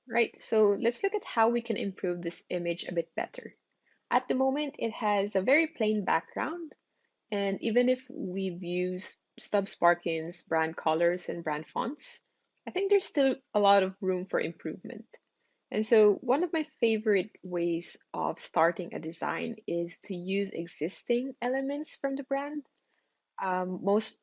Right, so let's look at how we can improve this image a bit better. At the moment, it has a very plain background, and even if we've used Stubbs Sparkins brand colors and brand fonts, I think there's still a lot of room for improvement. And so, one of my favorite ways of starting a design is to use existing elements from the brand. Most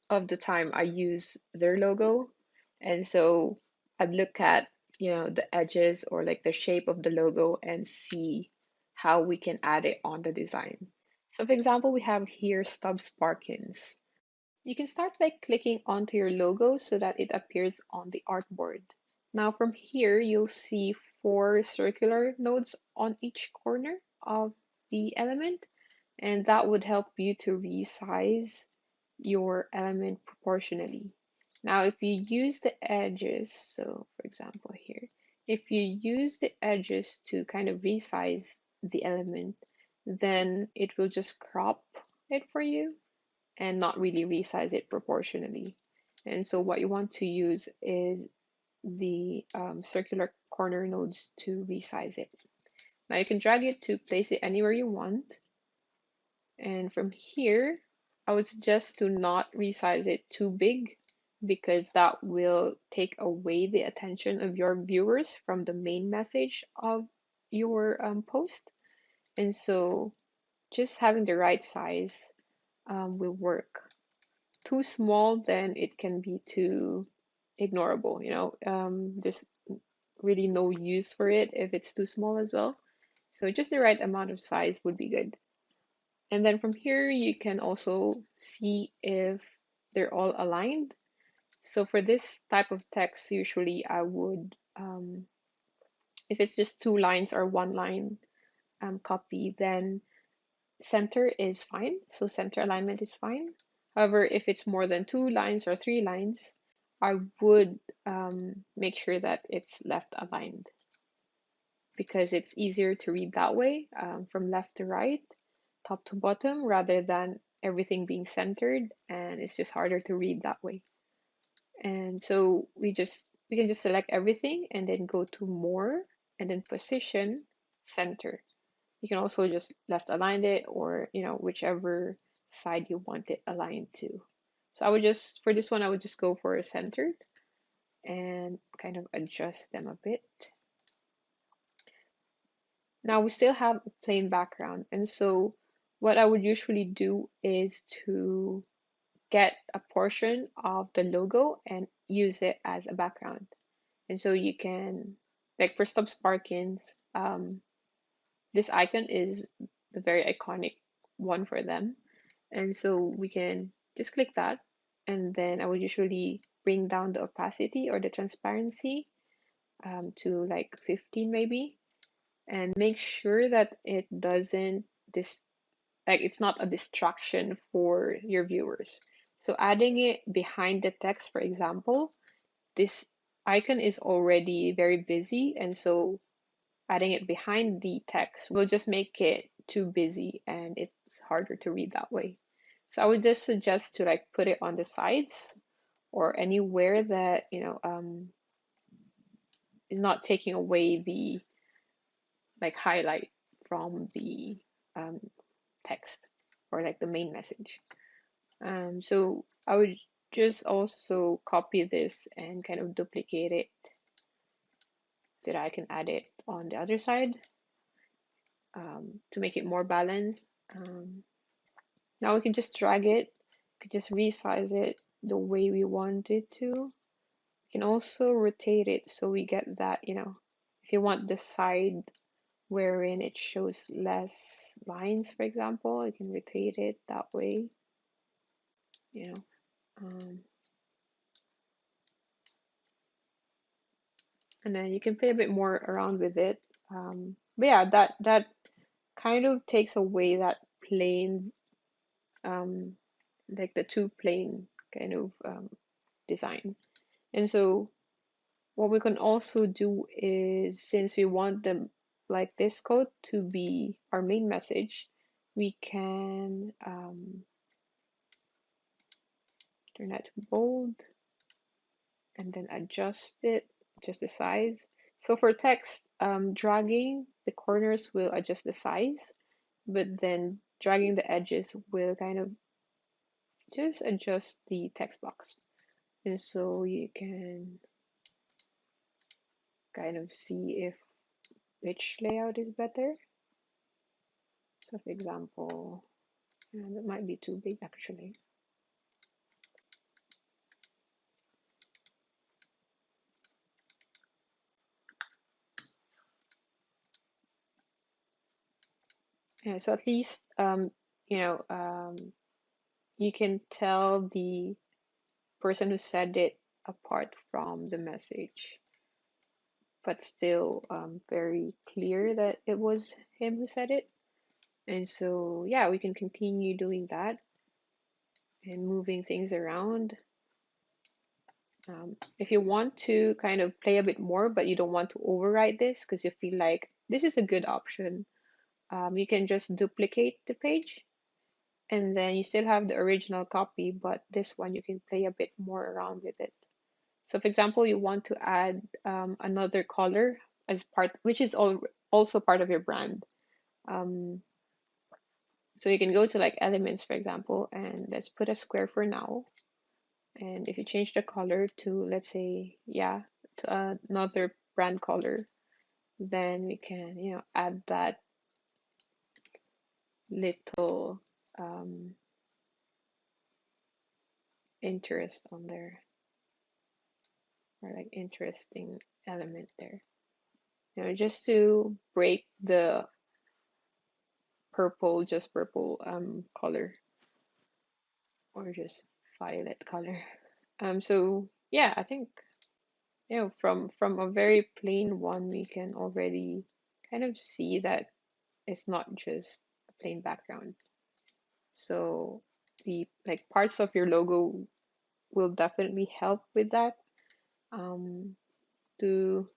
of the time, I use their logo, and so I'd look at, the edges or like the shape of the logo and see how we can add it on the design. So, for example, we have here Stubbs Sparkins. You can start by clicking onto your logo so that it appears on the artboard. Now from here, you'll see four circular nodes on each corner of the element, and that would help you to resize your element proportionally. Now, if you use the edges, so for example here, if you use the edges to kind of resize the element, then it will just crop it for you and not really resize it proportionally. And so what you want to use is the circular corner nodes to resize it. Now you can drag it to place it anywhere you want. And from here, I would suggest to not resize it too big because that will take away the attention of your viewers from the main message of your post. And so just having the right size will work. Too small, then it can be too ignorable, there's really no use for it if it's too small as well. So just the right amount of size would be good. And then from here, you can also see if they're all aligned. So for this type of text, usually I would, if it's just two lines or one line copy, then center is fine. So center alignment is fine. However, if it's more than two lines or three lines, I would make sure that it's left aligned because it's easier to read that way from left to right, top to bottom, rather than everything being centered, and it's just harder to read that way. And so we can just select everything and then go to more and then position center. You can also just left align it or, whichever side you want it aligned to. So I would just, for this one, I would just go for a centered and kind of adjust them a bit. Now we still have a plain background. And so what I would usually do is to get a portion of the logo and use it as a background. And so you can, like for Stubbs Sparkins, this icon is the very iconic one for them. And so we can just click that. And then I would usually bring down the opacity or the transparency to like 15 maybe, and make sure that it doesn't dis like it's not a distraction for your viewers. So adding it behind the text, for example, this icon is already very busy, and so adding it behind the text will just make it too busy and it's harder to read that way. So I would just suggest to like put it on the sides or anywhere that is not taking away the like highlight from the um, text or like the main message. So I would just also copy this and kind of duplicate it so that I can add it on the other side to make it more balanced. Now we can just drag it, we can just resize it the way we want it to. We can also rotate it so we get that, if you want the side wherein it shows less lines, for example, you can rotate it that way, you know. Um, and then you can play a bit more around with it. But yeah, that kind of takes away that plain, um, like the too plain kind of design. And so what we can also do is, since we want them like this code to be our main message, we can turn that to bold and then adjust it, just the size. So for text, dragging the corners will adjust the size, but then dragging the edges will kind of just adjust the text box. And so you can kind of see if which layout is better. So for example, and it might be too big actually. Yeah, so at least you know you can tell the person who said it apart from the message, but still very clear that it was him who said it. And so yeah, we can continue doing that and moving things around. If you want to kind of play a bit more, but you don't want to override this because you feel like this is a good option, you can just duplicate the page and then you still have the original copy, but this one you can play a bit more around with it. So, for example, you want to add another color as part, which is also part of your brand. Um, so you can go to like elements, for example, and let's put a square for now. And if you change the color to, let's say, yeah, to another brand color, then we can, add that little interest on there, or like interesting element there. Just to break the purple, just purple color, or just violet color. So yeah, I think from a very plain one, we can already kind of see that it's not just a plain background. So the like parts of your logo will definitely help with that. To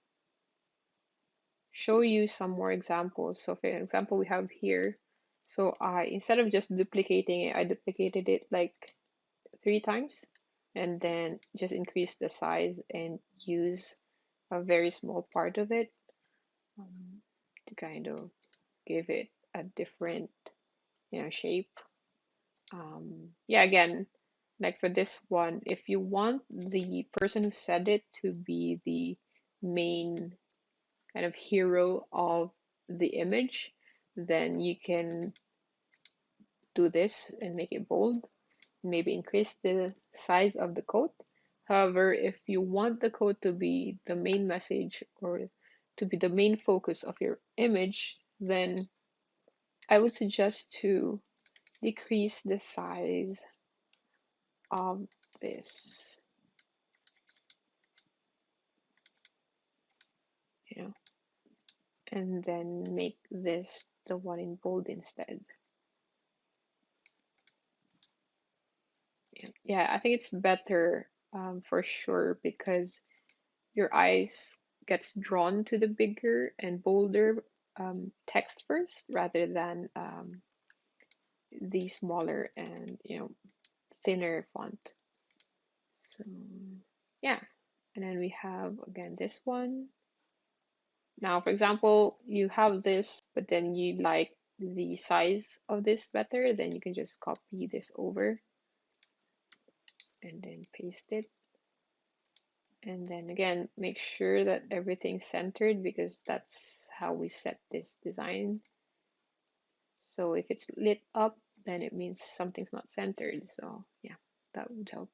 show you some more examples. So for example, we have here. So I instead of just duplicating it, I duplicated it like 3 times and then just increase the size and use a very small part of it to kind of give it a different shape. Yeah, again, like for this one, if you want the person who said it to be the main kind of hero of the image, then you can do this and make it bold, maybe increase the size of the quote. However, if you want the quote to be the main message or to be the main focus of your image, then I would suggest to decrease the size of this, you know, and then make this the one in bold instead. Yeah, I think it's better for sure because your eyes gets drawn to the bigger and bolder text first rather than the smaller and thinner font. So yeah, and then we have again this one. Now, for example, you have this, but then you like the size of this better, then you can just copy this over and then paste it. And then again, make sure that everything's centered because that's how we set this design. So if it's lit up, then it means something's not centered. So yeah, that would help.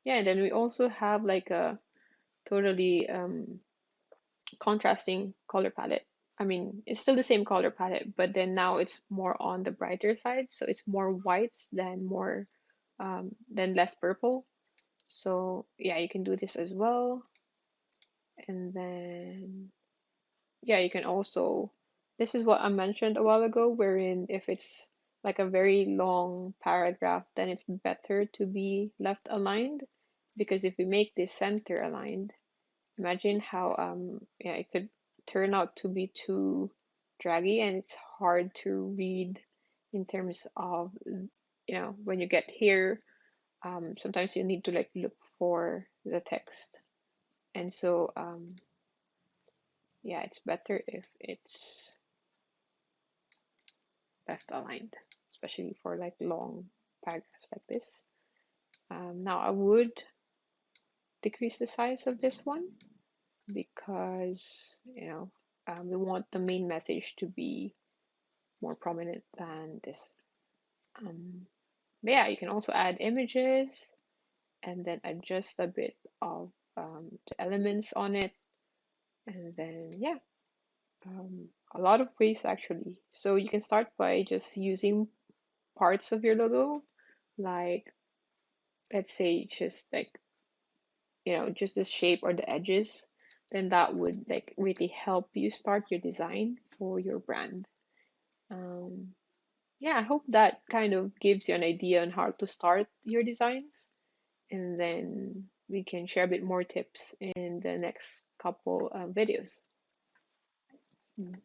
Yeah, and then we also have like a totally contrasting color palette. I mean, it's still the same color palette, but then now it's more on the brighter side. So it's more whites than less purple. So yeah, you can do this as well. And then yeah, you can also, this is what I mentioned a while ago, wherein if it's like a very long paragraph, then it's better to be left aligned because if we make this center aligned, imagine how yeah, it could turn out to be too draggy and it's hard to read in terms of when you get here, sometimes you need to like look for the text. And so, yeah, it's better if it's left aligned, especially for like long paragraphs like this. Now I would decrease the size of this one because, we want the main message to be more prominent than this. Um, but yeah, you can also add images and then adjust a bit of the elements on it. And then, yeah, a lot of ways actually. So you can start by just using parts of your logo, like let's say just like, just the shape or the edges. Then that would like really help you start your design for your brand. Um, yeah, I hope that kind of gives you an idea on how to start your designs. And then we can share a bit more tips in the next couple videos. Mm.